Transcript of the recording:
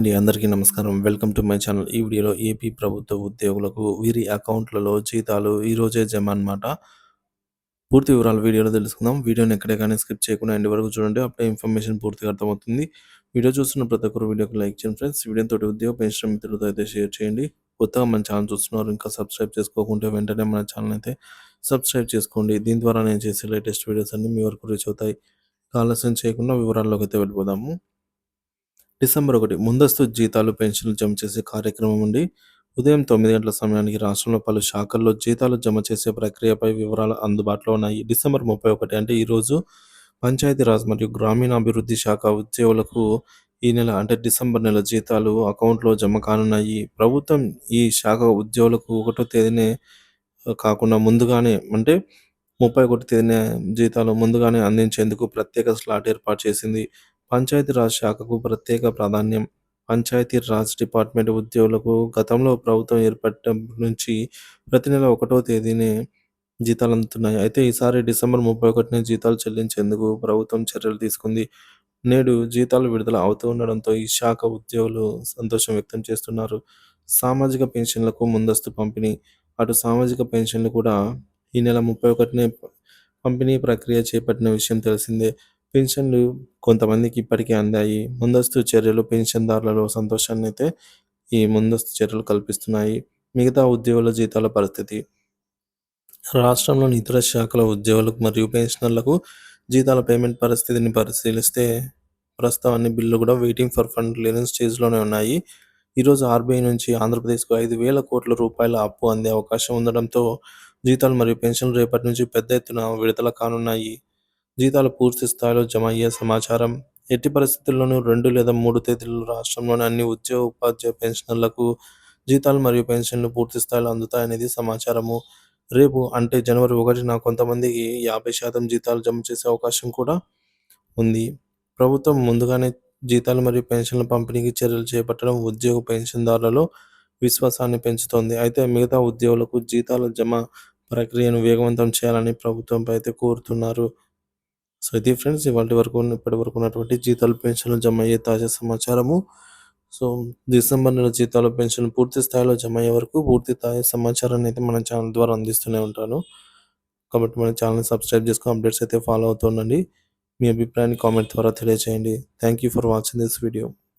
అందరికీ నమస్కారం. Welcome to my channel. ఈ వీడియోలో ఏపీ ప్రభుత్వ ఉద్యోగులకు వీరి అకౌంట్‌లలో జీతాలు ఈరోజే జమ అన్నమాట. పూర్తి వివరాలు వీడియోలో తెలుసుకుందాం. వీడియోని ఎక్కడే కానీ స్కిప్ చేయకుండా ఎండ్ వరకు చూడండి. అప్పుడే ఇన్ఫర్మేషన్ పూర్తిగా అర్థమవుతుంది. వీడియో చూస్తున్న ప్రతి ఒక్కరు వీడియోకి లైక్ చేయండి ఫ్రెండ్స్. వీడియోతోటి ఉద్యోగ పెన్షన్ మిత్రులతో అయితే షేర్ చేయండి. కొత్తగా మన ఛానల్ చూస్తున్నారు ఇంకా సబ్స్క్రైబ్ చేసుకోకుంటే వెంటనే మన ఛానల్ అయితే సబ్స్క్రైబ్ చేసుకోండి. దీని ద్వారా నేను చేసే లేటెస్ట్ వీడియోస్ అన్నీ మీ వరకు రీచ్ అవుతాయి. ఆలస్యం చేయకుండా వివరాల్లోకి అయితే వెళ్ళిపోదాము. డిసెంబర్ 1 ముందస్తు జీతాలు, పెన్షన్లు జమ చేసే కార్యక్రమం ఉండి ఉదయం 9 గంటల సమయానికి రాష్ట్రంలో పలు శాఖల్లో జీతాలు జమ చేసే ప్రక్రియపై వివరాలు అందుబాటులో ఉన్నాయి. డిసెంబర్ 31 అంటే ఈరోజు పంచాయతీరాజ్ మరియు గ్రామీణాభివృద్ధి శాఖ ఉద్యోగులకు ఈ నెల అంటే డిసెంబర్ నెల జీతాలు అకౌంట్లో జమ కానున్నాయి. ప్రభుత్వం ఈ శాఖ ఉద్యోగులకు 1వ తేదీనే కాకుండా ముందుగానే అంటే 31 తేదీన జీతాలు ముందుగానే అందించేందుకు ప్రత్యేక స్లాట్ ఏర్పాటు చేసింది. పంచాయతీరాజ్ శాఖకు ప్రత్యేక ప్రాధాన్యం. పంచాయతీరాజ్ డిపార్ట్మెంట్ ఉద్యోగులకు గతంలో ప్రభుత్వం ఏర్పడినప్పటి నుంచి ప్రతి నెల 1వ తేదీనే జీతాలు అందుతున్నాయి. అయితే ఈసారి డిసెంబర్ 31నే జీతాలు చెల్లించేందుకు ప్రభుత్వం చర్యలు తీసుకుంది. నేడు జీతాలు విడుదల అవుతూ ఉండడంతో ఈ శాఖ ఉద్యోగులు సంతోషం వ్యక్తం చేస్తున్నారు. సామాజిక పెన్షన్లకు ముందస్తు పంపిణీ. అటు సామాజిక పెన్షన్లు కూడా ఈ నెల 31నే పంపిణీ ప్రక్రియ చేపట్టిన విషయం తెలిసిందే. పెన్షన్లు కొంతమందికి ఇప్పటికే అందాయి. ముందస్తు చర్యలు పెన్షన్దారులలో సంతోషాన్ని అయితే ఈ ముందస్తు చర్యలు కల్పిస్తున్నాయి. మిగతా ఉద్యోగుల జీతాల పరిస్థితి. రాష్ట్రంలోని ఇతర శాఖల ఉద్యోగులకు మరియు పెన్షనర్లకు జీతాల పేమెంట్ పరిస్థితిని పరిశీలిస్తే ప్రస్తుతం అన్ని బిల్లు కూడా వెయిటింగ్ ఫర్ ఫండ్ లేని స్టేజ్లోనే ఉన్నాయి. ఈరోజు ఆర్బీఐ నుంచి ఆంధ్రప్రదేశ్కు 5,000 కోట్ల రూపాయల అప్పు అందే అవకాశం ఉండడంతో జీతాలు మరియు పెన్షన్లు రేపటి నుంచి పెద్ద ఎత్తున విడుదల కానున్నాయి. జీతాలు పూర్తి స్థాయిలో జమ అయ్యే సమాచారం. ఎట్టి పరిస్థితుల్లోనూ 2 లేదా 3 తేదీల్లో రాష్ట్రంలోని అన్ని ఉద్యోగ ఉపాధ్యాయ పెన్షనర్లకు జీతాలు మరియు పెన్షన్లు పూర్తి స్థాయిలో అందుతాయనేది సమాచారము. రేపు అంటే జనవరి 1న కొంతమందికి 50% జీతాలు జమ చేసే అవకాశం కూడా ఉంది. ప్రభుత్వం ముందుగానే జీతాలు మరియు పెన్షన్ల పంపిణీకి చర్యలు చేపట్టడం ఉద్యోగ పెన్షన్దారులలో విశ్వాసాన్ని పెంచుతోంది. అయితే మిగతా ఉద్యోగులకు జీతాల జమ ప్రక్రియను వేగవంతం చేయాలని ప్రభుత్వంపై అయితే కోరుతున్నారు. సో ఇది ఫ్రెండ్స్ ఇప్పటి వరకు ఉన్నటువంటి జీతాలు పెన్షన్లు జమ అయ్యే తాజా సమాచారము. సో డిసెంబర్ నెల జీతాలు పెన్షన్లు పూర్తి స్థాయిలో జమ అయ్యే వరకు పూర్తి తాజా సమాచారాన్ని అయితే మన ఛానల్ ద్వారా అందిస్తూనే ఉంటాను. కాబట్టి మన ఛానల్ని సబ్స్క్రైబ్ చేసుకొని అప్డేట్స్ అయితే ఫాలో అవుతుండండి. మీ అభిప్రాయాన్ని కామెంట్ ద్వారా తెలియజేయండి. Thank you for watching this video.